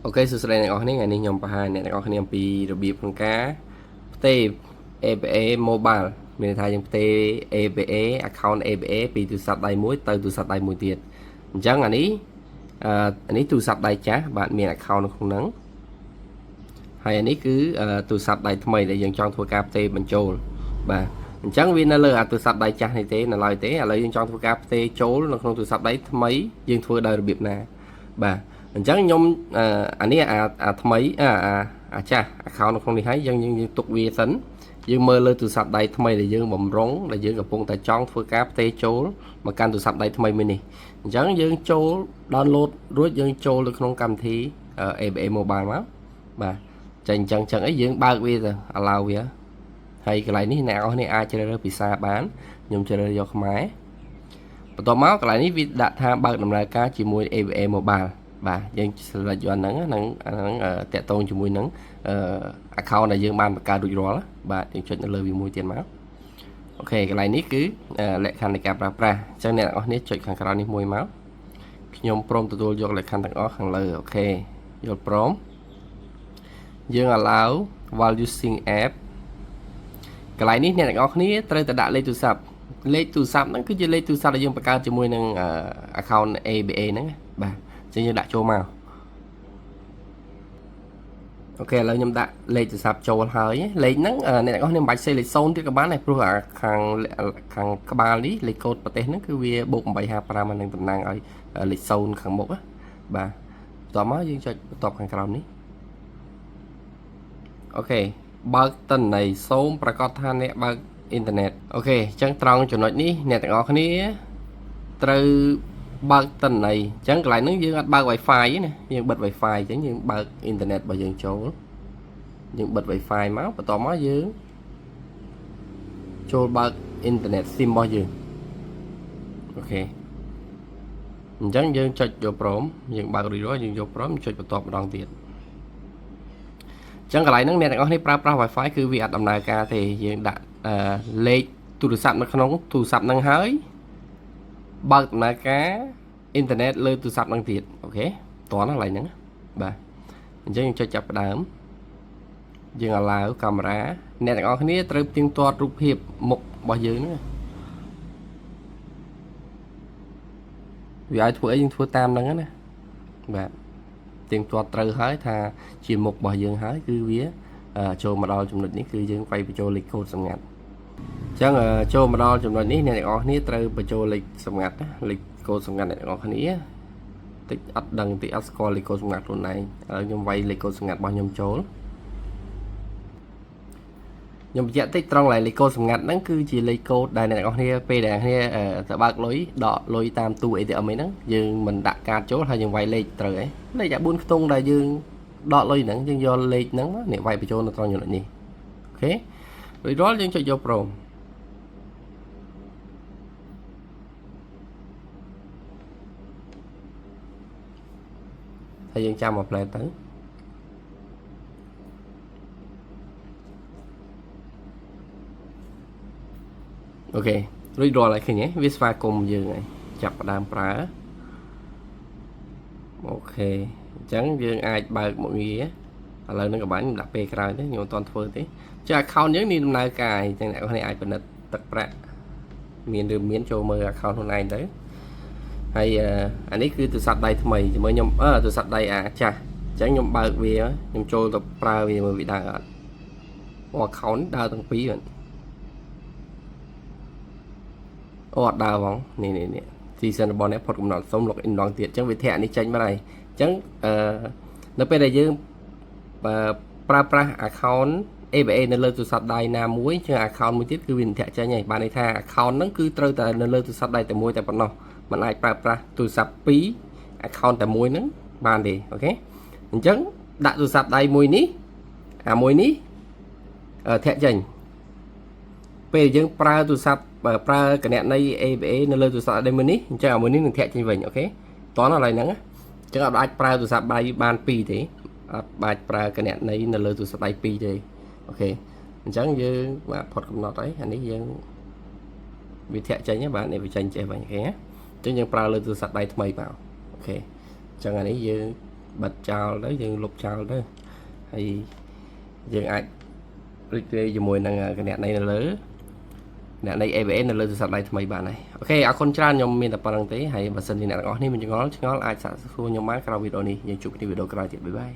Ok, sự này ở này ngày nay nhóm bà hai này ở này bịរបៀបក្នុងការផ្ទេ ABA Mobile មានន័យថាយើងផ្ទេ ABA account ABA ពីទូរស័ព្ទដៃមួយទៅទូរស័ព្ទដៃមួយទៀតអញ្ចឹងអានេះទូរស័ព្ទដៃចាស់បាទមាន account នៅក្នុងហ្នឹងហើយអានេះគឺទូរស័ព្ទដៃថ្មីដែលយើងចង់ធ្វើការផ្ទេបញ្ចូលបាទអញ្ចឹងវានៅលើទូរស័ព្ទដៃចាស់នេះទេនៅឡើយទេឥឡូវយើងចង់ធ្វើការផ្ទេចូលនៅក្នុងទូរស័ព្ទដៃថ្មីយើងធ្វើដោយរបៀបណាបាទអញ្ចឹងខ្ញុំអានេះអាថ្មីអាចាស់ account នៅក្នុងនេះហើយយើងទុកវាសិនយើងមើលលើទូរស័ព្ទដៃថ្មីដែលយើងបំរុងដែលយើងកំពុងតែចង់ធ្វើការផ្ទេចូលមកកាន់ទូរស័ព្ទដៃថ្មីមួយនេះអញ្ចឹងយើងចូល download រួចយើងចូលទៅក្នុងកម្មវិធី ABA Mobile មកបាទចាអញ្ចឹងអីយើងបើកវាទៅ allow វាហើយកន្លែងនេះអ្នកនរគ្នាអាចជ្រើសរើសភាសាបានខ្ញុំជ្រើសរើសយកខ្មែរបន្ទាប់មកកន្លែងនេះវាដាក់ថាបើកដំណើរការជាមួយ ABA Mobile បាទយើង select យកហ្នឹងតាក់ទងជាមួយនឹងaccount ដែលយើងបានបង្កើតរួចរាល់បាទយើងចុចនៅលើវាមួយទៀតមកអូខេកន្លែងនេះគឺលក្ខខណ្ឌនៃការប្រើប្រាស់អញ្ចឹងអ្នកនរគ្នាចុចខាងក្រោមនេះមួយមកខ្ញុំព្រមទទួលយកលក្ខខណ្ឌទាំងអស់ខាងលើអូខេយល់ព្រមយើង allow while using app កន្លែងនេះអ្នកទាំងអស់គ្នាត្រូវតែដាក់លេខទូរស័ព្ទហ្នឹងគឺជាលេខទូរស័ព្ទដែលយើងបង្កើតជាមួយនឹង account ABA ហ្នឹងបាទអញ្ចឹងយើងដាក់ចូលមកអូខេឥឡូវខ្ញុំដាក់លេខទូរស័ព្ទចូលហើយលេខហ្នឹងអ្នកទាំងអស់គ្នាមិនបាច់សេលេខ0ទៀតក៏បានដែរព្រោះខាងក្បាលនេះលេខកូដប្រទេសហ្នឹងគឺវាបូក855ហ្នឹងតំណាងឲ្យលេខ0ខាងមុខបាទបន្ទាប់មកយើងចុចបន្ទាប់ខាងក្រោមនេះអូខេបើកតិន័យសូមប្រកាសថាអ្នកបើកអ៊ីនធឺណិតអូខេអញ្ចឹងត្រង់ចំណុចនេះអ្នកទាំងអស់គ្នាត្រូវបើកតិន័យអញ្ចឹងកន្លែងហ្នឹងយើងអត់បើក Wi-Fi ទេណាយើងបិទ Wi-Fi អញ្ចឹងយើងបើកអ៊ីនធឺណិតរបស់យើងចូលយើងបិទ Wi-Fi មកបន្ទាប់មកយើងចូលបើកអ៊ីនធឺណិត SIM របស់យើងអូខេអញ្ចឹងយើងចុចយកព្រមយើងបើករួចរាល់យើងយកព្រមចុចបន្ទាប់ម្ដងទៀតអញ្ចឹងកន្លែងហ្នឹងអ្នកទាំងអស់គ្នាប្រើប្រាស់ Wi-Fi គឺវាអត់ដំណើរការទេយើងដាក់លេខទូរស័ព្ទនៅក្នុងទូរស័ព្ទហ្នឹងហើយបើកដំណើរការអ៊ីនធឺណិតលើទូរស័ព្ទហ្នឹងទៀតអូខេតោះណាកន្លែងហ្នឹងបាទអញ្ចឹងយើងចុចចាប់ផ្ដើមយើង allow កាមេរ៉ាអ្នកទាំងអស់គ្នាត្រូវផ្ទៀងផ្ទាត់រូបភាពមុខរបស់យើងហ្នឹងវាឲ្យធ្វើអីយើងធ្វើតាមហ្នឹងណាបាទផ្ទៀងផ្ទាត់ត្រូវហើយថាជាមុខរបស់យើងហើយគឺវាចូលមកដល់ចំណុចនេះគឺយើងវាយបញ្ចូលលេខកូដសម្ងាត់អញ្ចឹងចូលមកដល់ចំណុចនេះអ្នកទាំងអស់គ្នាត្រូវបញ្ចូលលេខសម្ងាត់លេខកូដសម្ងាត់អ្នកទាំងអស់គ្នាតិចអត់ដឹងតិចអត់ស្គាល់លេខកូដសម្ងាត់ខ្លួនឯងហើយខ្ញុំវាយលេខកូដសម្ងាត់របស់ខ្ញុំចូលខ្ញុំបញ្ជាក់តិចត្រង់លេខកូដសម្ងាត់ហ្នឹងគឺជាលេខកូដដែលអ្នកទាំងអស់គ្នាពេលដែលគ្នាទៅបើកលុយដកលុយតាមទូ ATM ហ្នឹងយើងមិនដាក់កាតចូលហើយយើងវាយលេខត្រូវហ៎លេខ4ខ្ទង់ដែលយើងដកលុយហ្នឹងយើងយកលេខហ្នឹងនេះវាយបញ្ចូលនៅត្រង់ចំណុចនេះអូខេរួចរាល់យើងចុចយកព្រមហើយយើងចាំមកផ្លែទៅអូខេរួចរាល់ហើយឃើញទេវាស្វាគមន៍យើងហើយចាប់ផ្ដើមប្រើអូខេអញ្ចឹងយើងអាចបើកមកវាឥឡូវហ្នឹងក៏បានខ្ញុំដាក់ពេលក្រោយទេខ្ញុំអត់ទាន់ធ្វើទេចុះ account យើងនេះដំណើរការអញ្ចឹងអ្នកនរគ្នាអាចពិនិត្យទឹកប្រាក់មានឬមានចូលមើល account ខ្លួនឯងទៅហើយអានេះគឺទូរស័ព្ទដៃថ្មីជាមួយខ្ញុំទូរស័ព្ទដៃចាស់អញ្ចឹងខ្ញុំបើកវាខ្ញុំចូលទៅប្រើវាមើលវាដើរអត់អូ account ដើរទាំងពីរអូអត់ដើរហ្មងនេះទីសិនរបស់អ្នកផុតកំណត់សូម login ម្ដងទៀតអញ្ចឹងវាធាក់នេះចេញមកហើយអញ្ចឹងនៅពេលដែលយើងប្រើប្រាស់ account ABA នៅលើទូរស័ព្ទដៃណាមួយជា account មួយទៀតគឺវាធាក់ចេញហើយបានន័យថា account ហ្នឹងគឺត្រូវតែនៅលើទូរស័ព្ទដៃតែមួយតែប៉ុណ្ណោះมันអាចប្រើប្រាស់ទូរស័ព្ទ2 account តែមួយហ្នឹងបានទេអូខេអញ្ចឹងដាក់ទូរស័ព្ទដៃមួយនេះមួយនេះធាក់ចេញពេលយើងប្រើទូរស័ព្ទប្រើគណនី ABA នៅលើទូរស័ព្ទដៃមួយនេះអញ្ចឹងមួយនេះនឹងធាក់ចេញវិញអូខេតោះណាកន្លែងហ្នឹងអញ្ចឹងអាចប្រើទូរស័ព្ទដៃបាន2ទេអត់បាច់ប្រើគណនីនៅលើទូរស័ព្ទដៃ2ទេអូខេអញ្ចឹងយើងបាទផុតកំណត់ហើយអានេះយើងវាធាក់ចេញបាទនេះវាចេញចេះវិញអូខេអញ្ចឹងយើងប្រើលើទូរស័ព្ទដៃថ្មីមកអូខេអញ្ចឹងអានេះយើង bật chào đấy dương lục chào đấy hay dương ai rồi chơi mùi năng cái nẹt này là lớn nè đây EBS là lên sạch đây mấy bạn này ok à con trai nhóm mình tập bằng tí hay và sân thì nè có nên mình ngó ai sẵn khu nhóm máy video này những chụp video cái bye bye